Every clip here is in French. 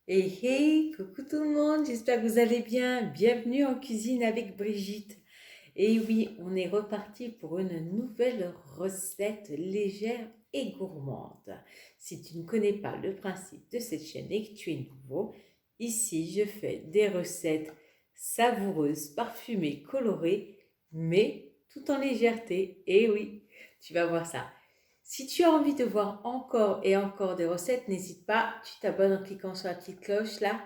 Hey hey, coucou tout le monde, j'espère que vous allez bien. Bienvenue en cuisine avec Brigitte. Et oui, on est reparti pour une nouvelle recette légère et gourmande. Si tu ne connais pas le principe de cette chaîne et que tu es nouveau, ici je fais des recettes savoureuses, parfumées, colorées, mais tout en légèreté. Et oui, tu vas voir ça. Si tu as envie de voir encore et encore des recettes, n'hésite pas, tu t'abonnes en cliquant sur la petite cloche là.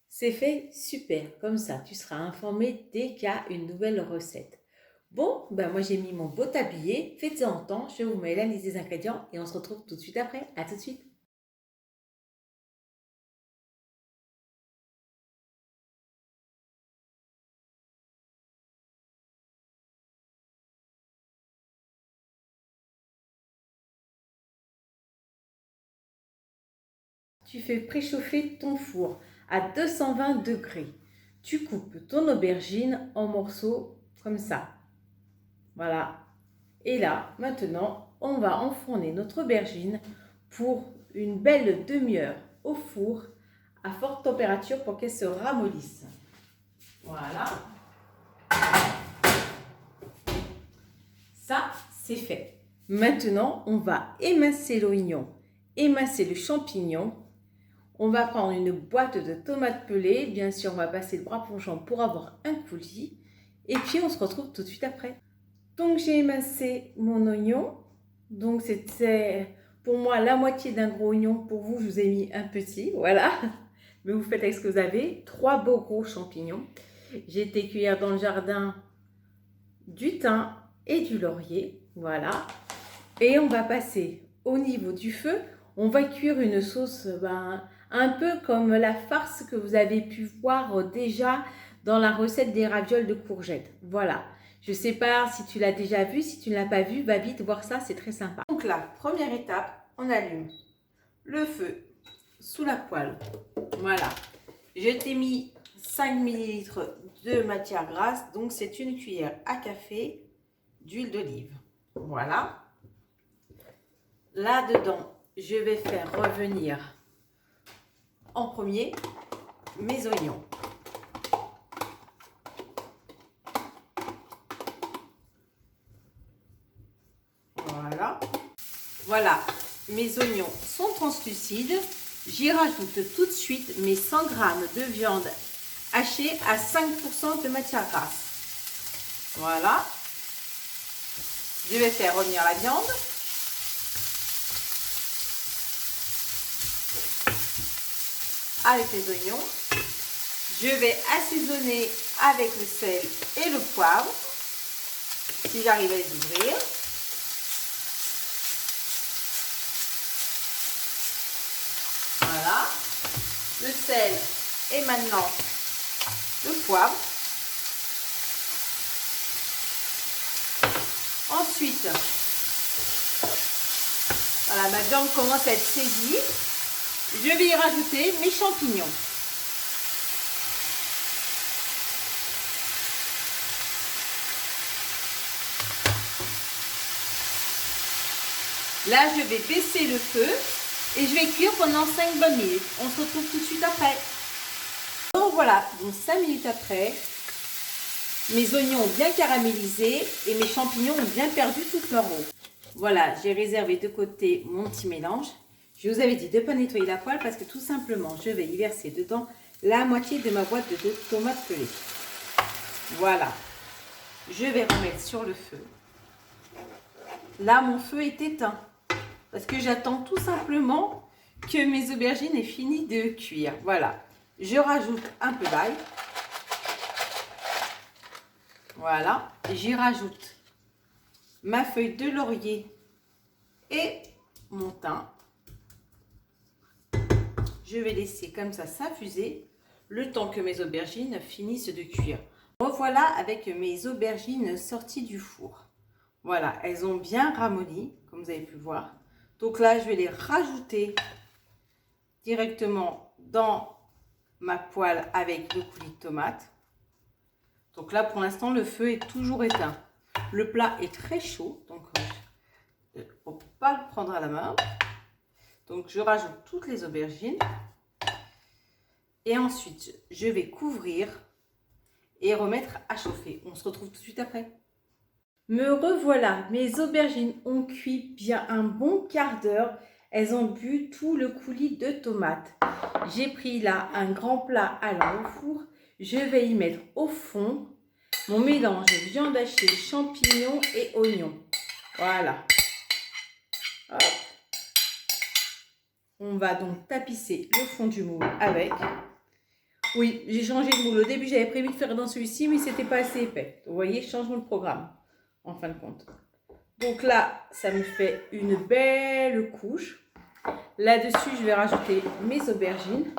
C'est fait, super, comme ça tu seras informé dès qu'il y a une nouvelle recette. Bon, ben moi j'ai mis mon beau tablier, faites-en temps, je vous mets la liste des ingrédients et on se retrouve tout de suite après. À tout de suite. Tu fais préchauffer ton four à 220 degrés. Tu coupes ton aubergine en morceaux comme ça. Voilà. Et là, maintenant, on va enfourner notre aubergine pour une belle demi-heure au four à forte température pour qu'elle se ramollisse. Voilà, ça c'est fait. Maintenant, on va émincer l'oignon, émincer le champignon. On va prendre une boîte de tomates pelées. Bien sûr, on va passer le bras plongeant pour avoir un coulis. Et puis, on se retrouve tout de suite après. Donc j'ai émincé mon oignon. Donc c'était pour moi la moitié d'un gros oignon. Pour vous, je vous ai mis un petit, voilà. Mais vous faites avec ce que vous avez. 3 beaux gros champignons. J'ai été cueillir dans le jardin du thym et du laurier, voilà. Et on va passer au niveau du feu. On va cuire une sauce un peu comme la farce que vous avez pu voir déjà dans la recette des ravioles de courgettes. Voilà. Je ne sais pas si tu l'as déjà vu, si tu ne l'as pas vu, va vite voir ça, c'est très sympa. Donc là, première étape, on allume le feu sous la poêle. Voilà. Je t'ai mis 5 ml de matière grasse, donc c'est une cuillère à café d'huile d'olive. Voilà. Là-dedans, je vais faire revenir en premier mes oignons. Voilà. Voilà, mes oignons sont translucides. J'y rajoute tout de suite mes 100 g de viande hachée à 5% de matière grasse. Voilà. Je vais faire revenir la viande. Avec les oignons. Je vais assaisonner avec le sel et le poivre. Si j'arrive à les ouvrir. Voilà. Le sel et maintenant le poivre. Ensuite, voilà, ma viande commence à être saisie. Je vais y rajouter mes champignons. Là, je vais baisser le feu et je vais cuire pendant 5 bonnes minutes. On se retrouve tout de suite après. Donc voilà, donc 5 minutes après, mes oignons ont bien caramélisé et mes champignons ont bien perdu toute leur eau. Voilà, j'ai réservé de côté mon petit mélange. Je vous avais dit de ne pas nettoyer la poêle parce que tout simplement, je vais y verser dedans la moitié de ma boîte de tomates pelées. Voilà, je vais remettre sur le feu. Là, mon feu est éteint parce que j'attends tout simplement que mes aubergines aient fini de cuire. Voilà, je rajoute un peu d'ail. Voilà, j'y rajoute ma feuille de laurier et mon thym. Je vais laisser comme ça s'infuser le temps que mes aubergines finissent de cuire. Revoilà avec mes aubergines sorties du four. Voilà, elles ont bien ramolli, comme vous avez pu voir. Donc là, je vais les rajouter directement dans ma poêle avec le coulis de tomate. Donc là, pour l'instant, le feu est toujours éteint. Le plat est très chaud, donc on ne peut pas le prendre à la main. Donc je rajoute toutes les aubergines. Et ensuite, je vais couvrir et remettre à chauffer. On se retrouve tout de suite après. Me revoilà, mes aubergines ont cuit bien un bon quart d'heure. Elles ont bu tout le coulis de tomates. J'ai pris là un grand plat allant au four. Je vais y mettre au fond mon mélange viande hachée, champignons et oignons. Voilà. Hop. On va donc tapisser le fond du moule avec. Oui, j'ai changé de moule. Au début, j'avais prévu de faire dans celui-ci, mais c'était pas assez épais. Vous voyez, changement de programme, en fin de compte. Donc là, ça me fait une belle couche. Là-dessus, je vais rajouter mes aubergines.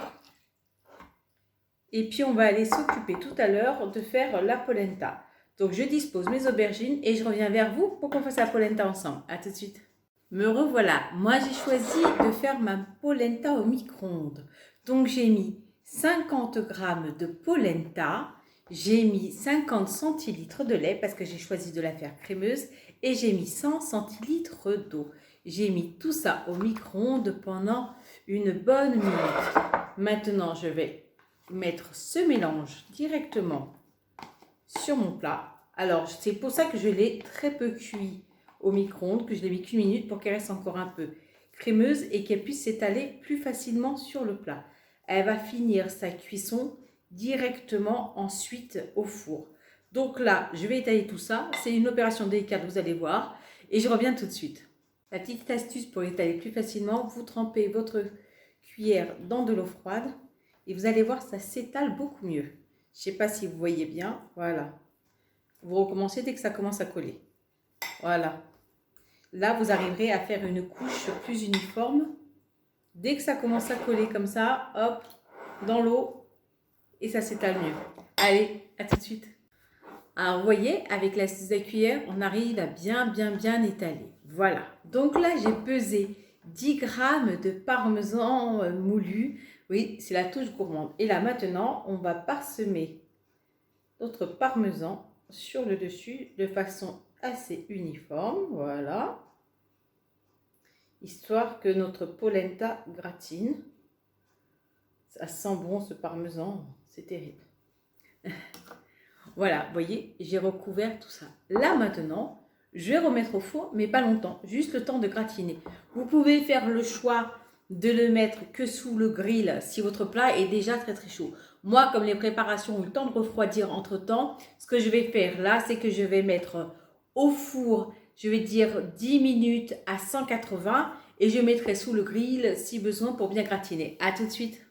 Et puis, on va aller s'occuper tout à l'heure de faire la polenta. Donc, je dispose mes aubergines et je reviens vers vous pour qu'on fasse la polenta ensemble. À tout de suite. Me revoilà. Moi, j'ai choisi de faire ma polenta au micro-ondes. Donc, j'ai mis 50 g de polenta. J'ai mis 50 centilitres de lait parce que j'ai choisi de la faire crémeuse. Et j'ai mis 100 centilitres d'eau. J'ai mis tout ça au micro-ondes pendant une bonne minute. Maintenant, je vais mettre ce mélange directement sur mon plat. Alors, c'est pour ça que je l'ai très peu cuit au micro-ondes, que je l'ai mis qu'une minute pour qu'elle reste encore un peu crémeuse et qu'elle puisse s'étaler plus facilement sur le plat. Elle va finir sa cuisson directement ensuite au four. Donc là, je vais étaler tout ça. C'est une opération délicate, vous allez voir. Et je reviens tout de suite. La petite astuce pour étaler plus facilement, vous trempez votre cuillère dans de l'eau froide et vous allez voir, ça s'étale beaucoup mieux. Je ne sais pas si vous voyez bien. Voilà. Vous recommencez dès que ça commence à coller. Voilà. Là, vous arriverez à faire une couche plus uniforme. Dès que ça commence à coller comme ça, hop, dans l'eau et ça s'étale mieux. Allez, à tout de suite. Alors, vous voyez, avec l'astuce de la cuillère, on arrive à bien étaler. Voilà. Donc là, j'ai pesé 10 g de parmesan moulu. Oui, c'est la touche gourmande. Et là, maintenant, on va parsemer notre parmesan sur le dessus de façon assez uniforme. Voilà. Histoire que notre polenta gratine. Ça sent bon ce parmesan, c'est terrible. Voilà, vous voyez, j'ai recouvert tout ça. Là maintenant, je vais remettre au four, mais pas longtemps, juste le temps de gratiner. Vous pouvez faire le choix de le mettre que sous le grill si votre plat est déjà très chaud. Moi, comme les préparations ont eu le temps de refroidir entre temps, ce que je vais faire là, c'est que je vais mettre au four, je vais dire 10 minutes à 180 et je mettrai sous le grill si besoin pour bien gratiner. À tout de suite.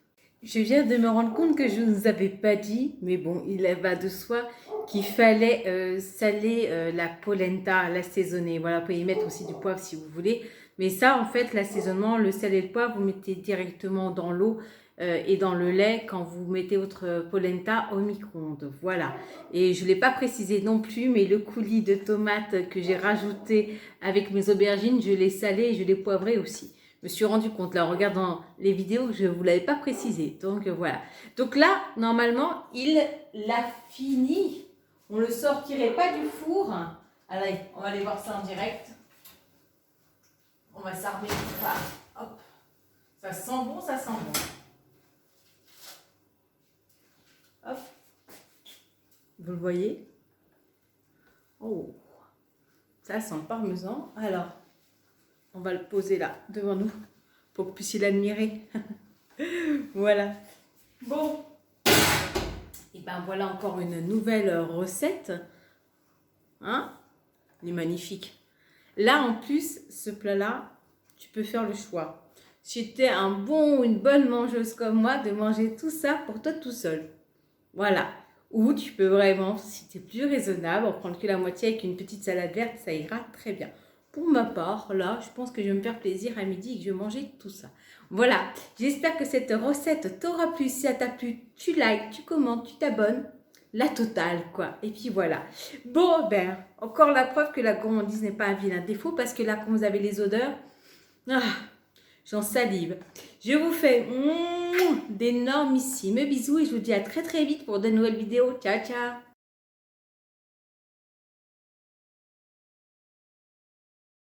Je viens de me rendre compte que je ne vous avais pas dit, mais bon, il va de soi qu'il fallait saler la polenta, l'assaisonner. Voilà, vous pouvez y mettre aussi du poivre si vous voulez. Mais ça, en fait, l'assaisonnement, le sel et le poivre, vous mettez directement dans l'eau et dans le lait quand vous mettez votre polenta au micro-ondes. Voilà. Et je ne l'ai pas précisé non plus, mais le coulis de tomates que j'ai rajouté avec mes aubergines, je l'ai salé et je l'ai poivré aussi. Je me suis rendu compte là en regardant les vidéos que je ne vous l'avais pas précisé. Donc voilà. Donc là, normalement, il l'a fini. On ne le sortirait pas du four. Allez, on va aller voir ça en direct. On va s'armer tout ça. Hop. Ça sent bon, ça sent bon. Hop. Vous le voyez? Oh. Ça sent le parmesan. Alors, on va le poser là, devant nous, pour que vous puissiez l'admirer. Voilà. Bon. Et ben voilà encore une nouvelle recette. Hein? Il est magnifique. Là, en plus, ce plat-là, tu peux faire le choix. Si tu es un bon ou une bonne mangeuse comme moi, de manger tout ça pour toi tout seul. Voilà. Ou tu peux vraiment, si tu es plus raisonnable, en prendre que la moitié avec une petite salade verte, ça ira très bien. Pour ma part, là, je pense que je vais me faire plaisir à midi et que je vais manger tout ça. Voilà, j'espère que cette recette t'aura plu. Si ça t'a plu, tu likes, tu commentes, tu t'abonnes. La totale, quoi. Et puis voilà. Bon, ben, encore la preuve que la gourmandise n'est pas un vilain défaut parce que là, quand vous avez les odeurs, j'en salive. Je vous fais d'énormissimes bisous et je vous dis à très vite pour de nouvelles vidéos. Ciao, ciao.